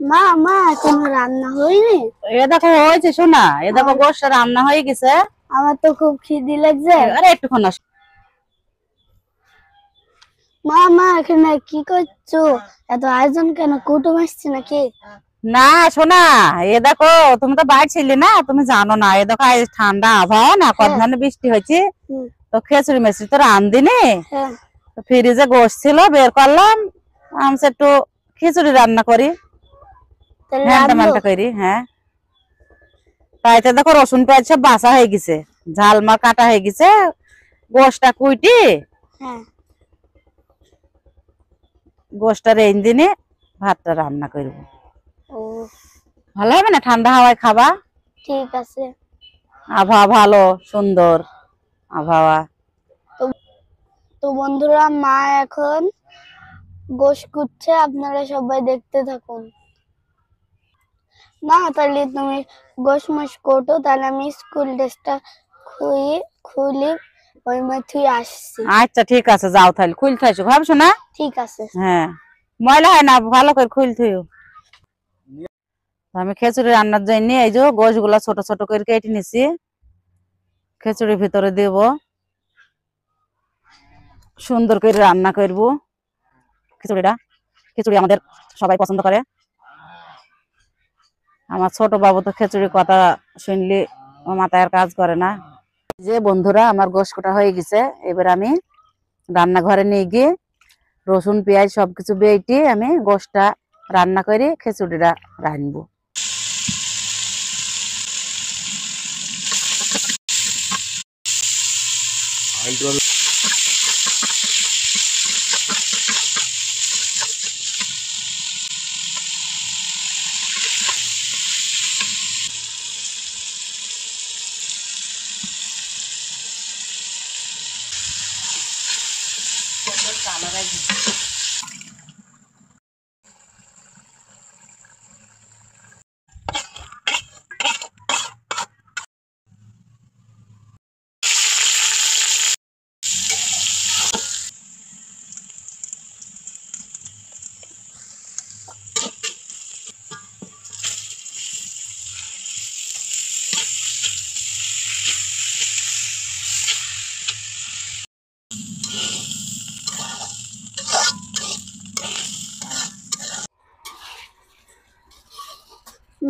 মা মা এখনো রান্না হয়নি? এ দেখো হয়েছে শোনা, এ দেখো গোশটা রান্না হয়ে গেছে। আমার তো খুব খিদে লাগছে। আরে একটুক্ষণ না। মা মা এখানে কি করছো? এত আয়োজন কেন? কুটুম আসছে নাকি? না শোনা, এ দেখো তুমি তো বাইরে ছিলে না, তুমি জানো না। এ দেখো আজ ঠান্ডা আবহাওয়া না, কতদিন বৃষ্টি হয়েছে, তো খিচুড়ি মেচুড়ি তো রান্ধিনি। তো ফ্রিজে গোশ ছিল, বের করলাম, আমি একটু খিচুড়ি রান্না করি, ঘ্যান্টা ম্যান্টা করি। হ্যাঁ, তাইতে দেখো রসুন পেঁয়াজ সব বাছা হয়ে গেছে, ঝাল মার কাটা হয়ে গেছে, গোশটা কুইটি গোশটা রেঞ্জ দিনে ভাতটা রান্না করবো। ভালো হবে না? ঠান্ডা হাওয়ায় খাবা। ঠিক আছে। আবহাওয়া ভালো, সুন্দর আবহাওয়া। তো বন্ধুরা, মা এখন গোশ কুটছে, আপনারা সবাই দেখতে থাকুন। মা তাহলে তুমি গোশ মাস কোটো, তাহলে আমি স্কুল ড্রেসটা খুলি ওই মাঠে আসছি। আচ্ছা ঠিক আছে, যাও তাহলে খুলতে আসো, ভাবছো না? ঠিক আছে। হ্যাঁ, ময়লা হয় না, ভালো করে খুলতে। আমি খিচুড়ি রান্নার জন্য এই যে গোশ গুলা ছোট ছোট করে কেটে নিছি, খিচুড়ির ভিতরে দেব, সুন্দর করে রান্না করব খিচুড়িটা। খিচুড়ি আমাদের সবাই পছন্দ করে। আমার ছোট বাবু তো খিচুড়ির কথা শুনলে মাথায় আর কাজ করে না। যে বন্ধুরা, আমার গোশ কোটা হয়ে গেছে, এবার আমি রান্নাঘরে নিয়ে গিয়ে রসুন পেঁয়াজ সবকিছু বেটে আমি গোশটা রান্না করে খিচুড়িটা রানবো।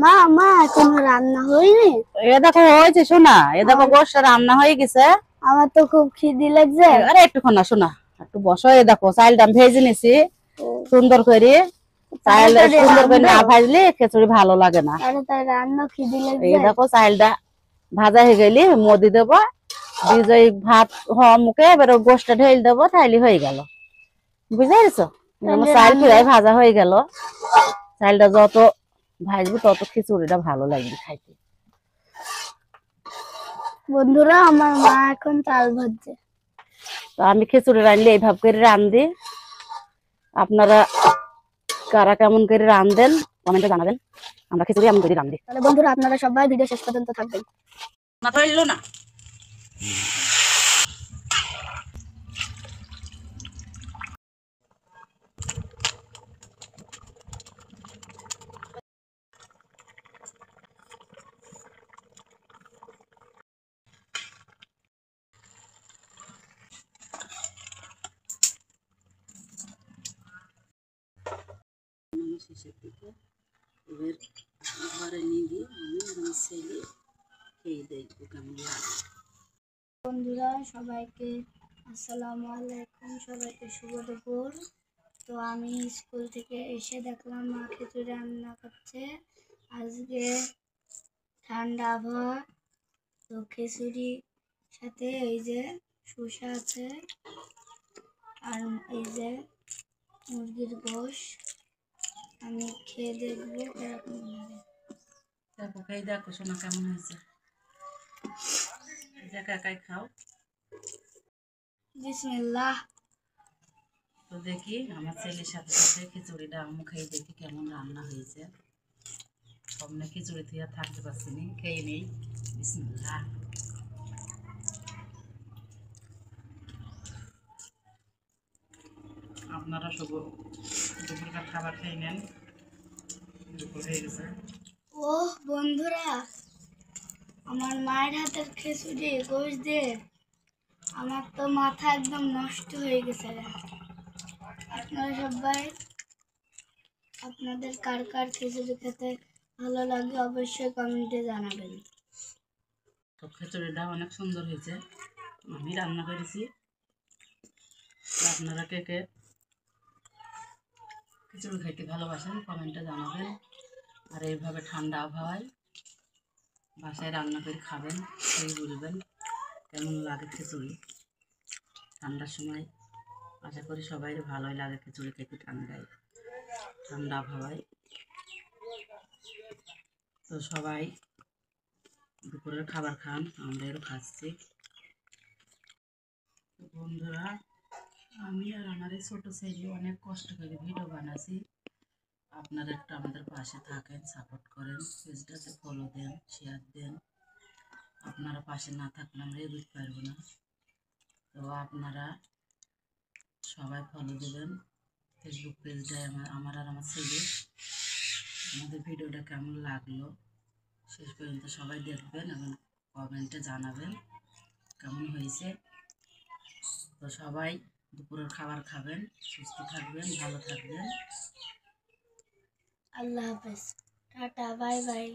মা মা এখনো রান্না হয়নি? এ দেখো হয়েছে শোনা, এ দেখো গোশটা রান্না হয়ে গেছে। আমার তো খুব খিদে লাগছে। আরে একটুক্ষণ না শোনা, একটু বসো। এ দেখো চালটা ভেজে নিছি সুন্দর করে। চাল সুন্দর করে না ভাজলে খিচুড়ি ভালো লাগে না। রান্না খিদে লাগছে। এই দেখো চালটা ভাজা হয়ে গেলে মদি দেবো, দিয়ে ভাত হওয়া মুখে এবার গোশটা ঢেলে দেবো, তাইলে হয়ে গেল। বুঝতে পেরেছো? চাল ফিরাই ভাজা হয়ে গেল। চালটা যত ভাজবো তত খিচুড়িটা ভালো লাগবে খাইতে। বন্ধুরা, আমার মা এখন চাল ভাজছে। তো আমি খিচুড়ি রাঁধলে এইভাবে করে রাঁধি। আপনারা কারা কেমন করে রাঁধেন কমেন্টে জানাবেন। আমরা খিচুড়ি এমন করে রাঁধি। তাহলে বন্ধুরা, আপনারা সবাই ভিডিও শেষ পর্যন্ত থাকবেন। না ধরলো না। শেষের দিকে এবার ঘরে নিয়ে গিয়ে আমি আমার ছেলে খেয়ে দেখবো কেমন লাগে। বন্ধুরা সবাইকে আসসালামু আলাইকুম, সবাইকে শুভ দুপুর। তো আমি স্কুল থেকে এসে দেখলাম মা খিচুড়ি রান্না করছে। আজকে ঠান্ডা আবহাওয়া, তো খিচুড়ি সাথে এই যে শসা আছে, আর এই যে মুরগির গোশ। আমি খেয়ে দেখবো এরকম লাগে। দেখো খেয়ে দেখো শোনা কেমন হয়েছে, একা একাই খাও। বিসমিল্লাহ। তো দেখি আমার ছেলের সাথে সাথে খিচুড়িটা আমি খেয়ে দেখি কেমন রান্না হয়েছে। সামনে খিচুড়ি থেকে আর থাকতে পারছি না, খেয়ে নেই। বিসমিল্লাহ। আপনারা সব দুপুরকার খাবার খেয়ে নেন। ও বন্ধুরা, আমার মায়ের হাতের খিচুড়ি গোশ দিয়ে আমার তো মাথা একদম নষ্ট হয়ে গেছে। আপনারা সবাই আপনাদের কার কার খিচুড়ি খেতে ভালো লাগে অবশ্যই কমেন্টে জানাবেন। তো খিচুড়িটা অনেক সুন্দর হয়েছে, আমি রান্না করেছি। আপনারা কে কে খিচুড়ি খেতে ভালোবাসেন কমেন্টে জানাবেন। আর এইভাবে ঠান্ডা আবহাওয়ায় বাসায় রান্না করে খাবেন, সেই বলবেন কেমন লাগে খিচুড়ি ঠান্ডার সময়। আশা করি সবাই ভালোই লাগে খিচুড়ি খেতে ঠান্ডা আবহাওয়ায়। তো সবাই দুপুরের খাবার খান, আমরাও খাচ্ছি। তো বন্ধুরা, আমি আর আমার এই ছোটো ছেলে অনেক কষ্ট করে ভিডিও বানাচ্ছি। আপনারা একটু আমাদের পাশে থাকেন, সাপোর্ট করেন, পেজটাতে ফলো দেন, শেয়ার দেন। আপনারা পাশে না থাকলে আমরা এগোতে পারবো না। তো আপনারা সবাই ফলো দেবেন ফেসবুক পেজটায় আমার আর আমার ছেলে। আমাদের ভিডিওটা কেমন লাগলো শেষ পর্যন্ত সবাই দেখবেন এবং কমেন্টে জানাবেন কেমন হয়েছে। তো সবাই দুপুরের খাবার খাবেন, সুস্থ থাকবেন, ভালো থাকবেন। আল্লাহ হাফেজ, টাটা, বাই বাই।